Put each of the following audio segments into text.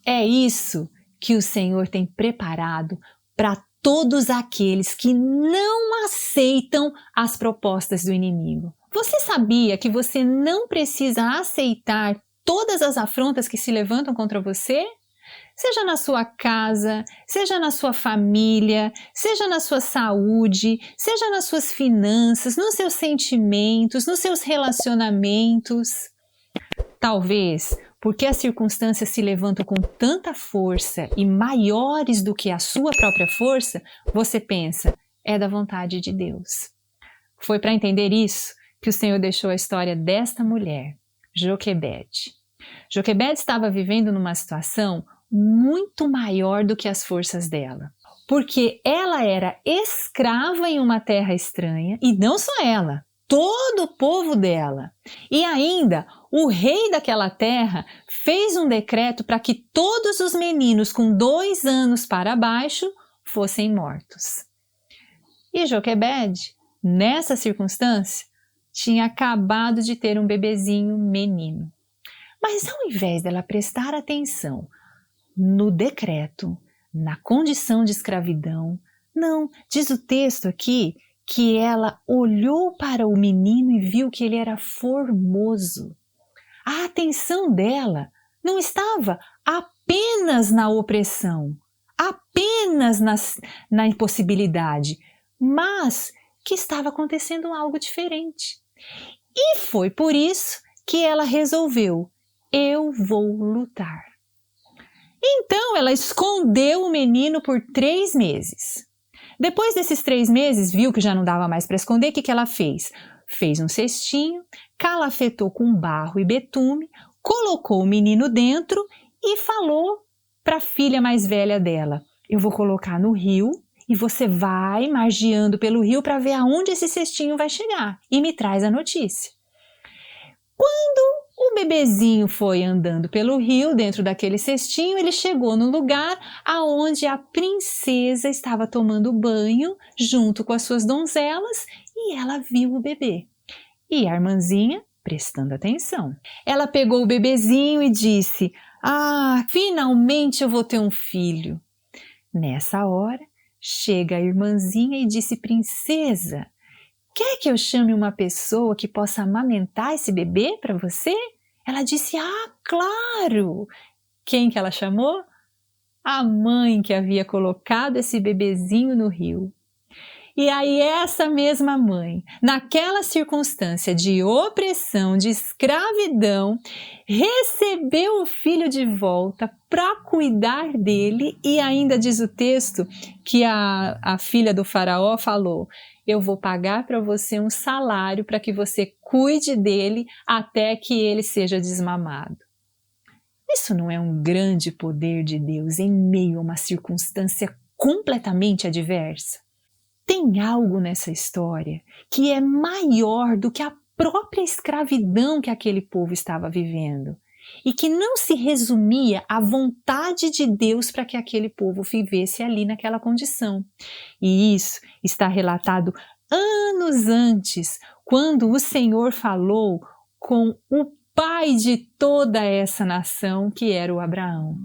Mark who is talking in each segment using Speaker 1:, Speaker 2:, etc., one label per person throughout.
Speaker 1: É isso que o Senhor tem preparado para todos aqueles que não aceitam as propostas do inimigo. Você sabia que você não precisa aceitar todas as afrontas que se levantam contra você? Seja na sua casa, seja na sua família, seja na sua saúde, seja nas suas finanças, nos seus sentimentos, nos seus relacionamentos. Talvez porque as circunstâncias se levantam com tanta força e maiores do que a sua própria força, você pensa, é da vontade de Deus. Foi para entender isso que o Senhor deixou a história desta mulher, Joquebede. Joquebede estava vivendo numa situação muito maior do que as forças dela, porque ela era escrava em uma terra estranha, e não só ela, todo o povo dela. E ainda, o rei daquela terra fez um decreto para que todos os meninos com 2 anos para baixo fossem mortos. E Joquebede, nessa circunstância, tinha acabado de ter um bebezinho menino. Mas ao invés dela prestar atenção no decreto, na condição de escravidão, não, diz o texto aqui que ela olhou para o menino e viu que ele era formoso. A atenção dela não estava apenas na opressão, apenas na impossibilidade, mas que estava acontecendo algo diferente. E foi por isso que ela resolveu: eu vou lutar. Então ela escondeu o menino por 3 meses. Depois desses 3 meses, viu que já não dava mais para esconder, o que ela fez? Fez um cestinho, calafetou com barro e betume, colocou o menino dentro e falou para a filha mais velha dela: eu vou colocar no rio e você vai margeando pelo rio para ver aonde esse cestinho vai chegar e me traz a notícia. Quando o bebezinho foi andando pelo rio, dentro daquele cestinho, ele chegou no lugar aonde a princesa estava tomando banho junto com as suas donzelas e ela viu o bebê. E a irmãzinha, prestando atenção, ela pegou o bebezinho e disse: ah, finalmente eu vou ter um filho. Nessa hora, chega a irmãzinha e disse: princesa, quer que eu chame uma pessoa que possa amamentar esse bebê para você? Ela disse: ah, claro! Quem que ela chamou? A mãe que havia colocado esse bebezinho no rio. E aí essa mesma mãe, naquela circunstância de opressão, de escravidão, recebeu o filho de volta para cuidar dele, e ainda diz o texto que a filha do faraó falou: eu vou pagar para você um salário para que você cuide dele até que ele seja desmamado. Isso não é um grande poder de Deus em meio a uma circunstância completamente adversa? Tem algo nessa história que é maior do que a própria escravidão que aquele povo estava vivendo e que não se resumia à vontade de Deus para que aquele povo vivesse ali naquela condição. E isso está relatado anos antes, quando o Senhor falou com o pai de toda essa nação, que era o Abraão.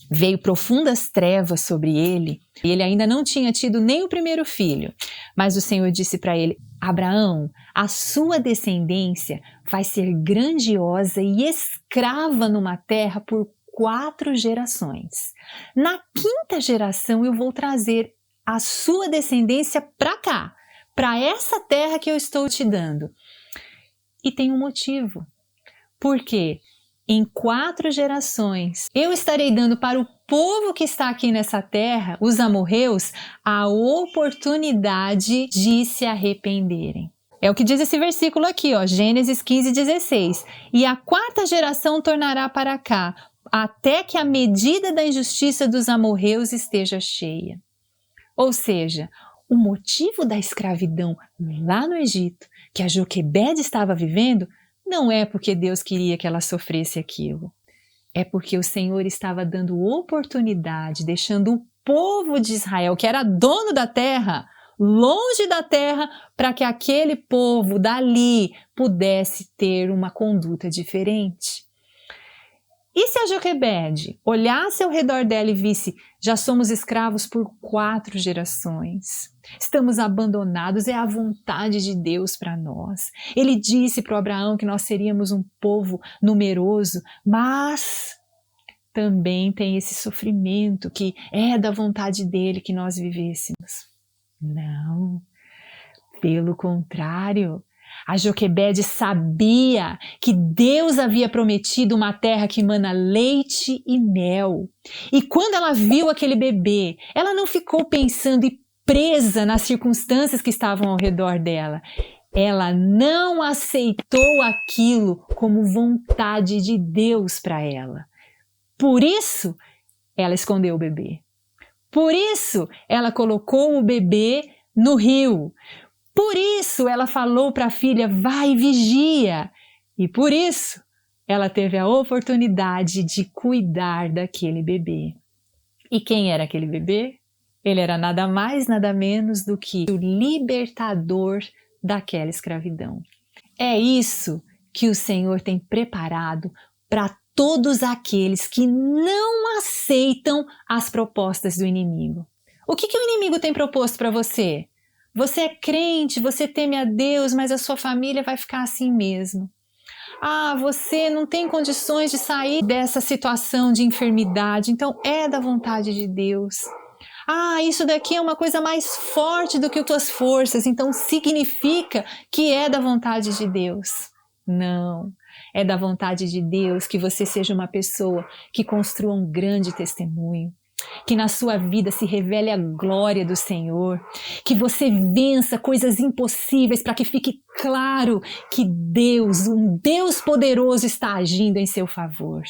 Speaker 1: Veio profundas trevas sobre ele, e ele ainda não tinha tido nem o primeiro filho. Mas o Senhor disse para ele: Abraão, a sua descendência vai ser grandiosa e escrava numa terra por 4 gerações. Na 5ª geração eu vou trazer a sua descendência para cá, para essa terra que eu estou te dando. E tem um motivo. Porque em 4 gerações eu estarei dando para o povo que está aqui nessa terra, os amorreus, a oportunidade de se arrependerem. É o que diz esse versículo aqui, ó, Gênesis 15:16. E a 4ª geração tornará para cá, até que a medida da injustiça dos amorreus esteja cheia. Ou seja, o motivo da escravidão lá no Egito, que a Joquebede estava vivendo, não é porque Deus queria que ela sofresse aquilo. É porque o Senhor estava dando oportunidade, deixando o povo de Israel, que era dono da terra, longe da terra, para que aquele povo dali pudesse ter uma conduta diferente. E se a Joquebede olhasse ao redor dela e visse, já somos escravos por 4 gerações, estamos abandonados, é a vontade de Deus para nós. Ele disse para Abraão que nós seríamos um povo numeroso, mas também tem esse sofrimento que é da vontade dele que nós vivêssemos. Não, pelo contrário. A Joquebede sabia que Deus havia prometido uma terra que emana leite e mel. E quando ela viu aquele bebê, ela não ficou pensando e presa nas circunstâncias que estavam ao redor dela. Ela não aceitou aquilo como vontade de Deus para ela. Por isso, ela escondeu o bebê. Por isso, ela colocou o bebê no rio. Por isso ela falou para a filha, vai e vigia. E por isso ela teve a oportunidade de cuidar daquele bebê. E quem era aquele bebê? Ele era nada mais, nada menos do que o libertador daquela escravidão. É isso que o Senhor tem preparado para todos aqueles que não aceitam as propostas do inimigo. O que o inimigo tem proposto para você? Você é crente, você teme a Deus, mas a sua família vai ficar assim mesmo. Ah, você não tem condições de sair dessa situação de enfermidade, então é da vontade de Deus. Ah, isso daqui é uma coisa mais forte do que as tuas forças, então significa que é da vontade de Deus. Não, é da vontade de Deus que você seja uma pessoa que construa um grande testemunho. Que na sua vida se revele a glória do Senhor, que você vença coisas impossíveis para que fique claro que Deus, um Deus poderoso está agindo em seu favor.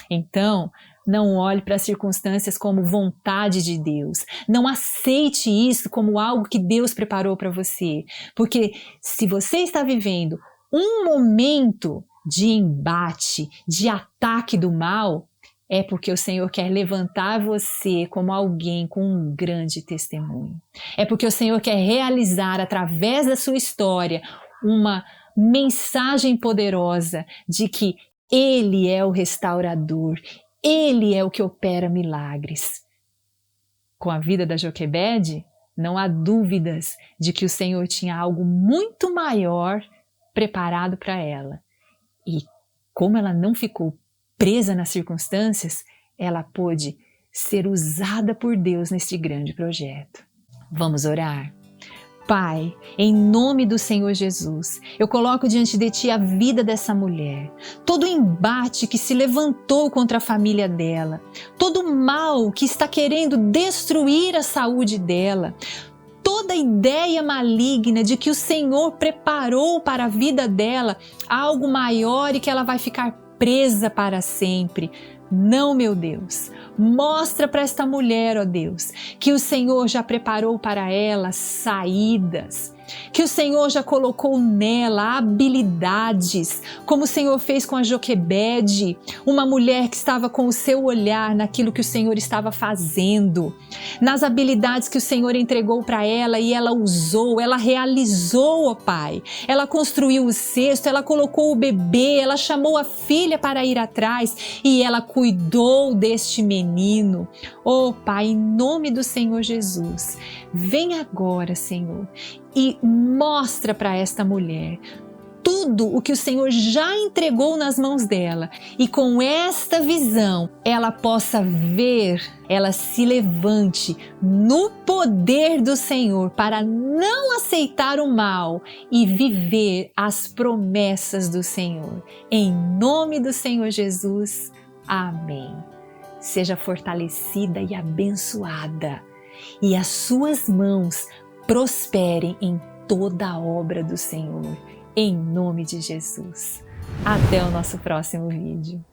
Speaker 1: Então, não olhe para as circunstâncias como vontade de Deus. Não aceite isso como algo que Deus preparou para você. Porque se você está vivendo um momento de embate, de ataque do mal, é porque o Senhor quer levantar você como alguém com um grande testemunho. É porque o Senhor quer realizar através da sua história uma mensagem poderosa de que Ele é o restaurador, Ele é o que opera milagres. Com a vida da Joquebede, não há dúvidas de que o Senhor tinha algo muito maior preparado para ela. E como ela não ficou presa nas circunstâncias, ela pôde ser usada por Deus neste grande projeto. Vamos orar? Pai, em nome do Senhor Jesus, eu coloco diante de Ti a vida dessa mulher, todo o embate que se levantou contra a família dela, todo o mal que está querendo destruir a saúde dela, toda ideia maligna de que o Senhor preparou para a vida dela algo maior e que ela vai ficar presa para sempre. Não, meu Deus, mostra para esta mulher, ó Deus, que o Senhor já preparou para ela saídas, que o Senhor já colocou nela habilidades, como o Senhor fez com a Joquebede, uma mulher que estava com o seu olhar naquilo que o Senhor estava fazendo, nas habilidades que o Senhor entregou para ela e ela usou, ela realizou, ó Pai. Ela construiu o cesto, ela colocou o bebê, ela chamou a filha para ir atrás e ela cuidou deste menino. Ó Pai, em nome do Senhor Jesus, vem agora, Senhor, e mostra para esta mulher tudo o que o Senhor já entregou nas mãos dela e com esta visão ela possa ver, ela se levante no poder do Senhor para não aceitar o mal e viver as promessas do Senhor. Em nome do Senhor Jesus, amém. Seja fortalecida e abençoada e as suas mãos prosperem em toda a obra do Senhor, em nome de Jesus. Até o nosso próximo vídeo.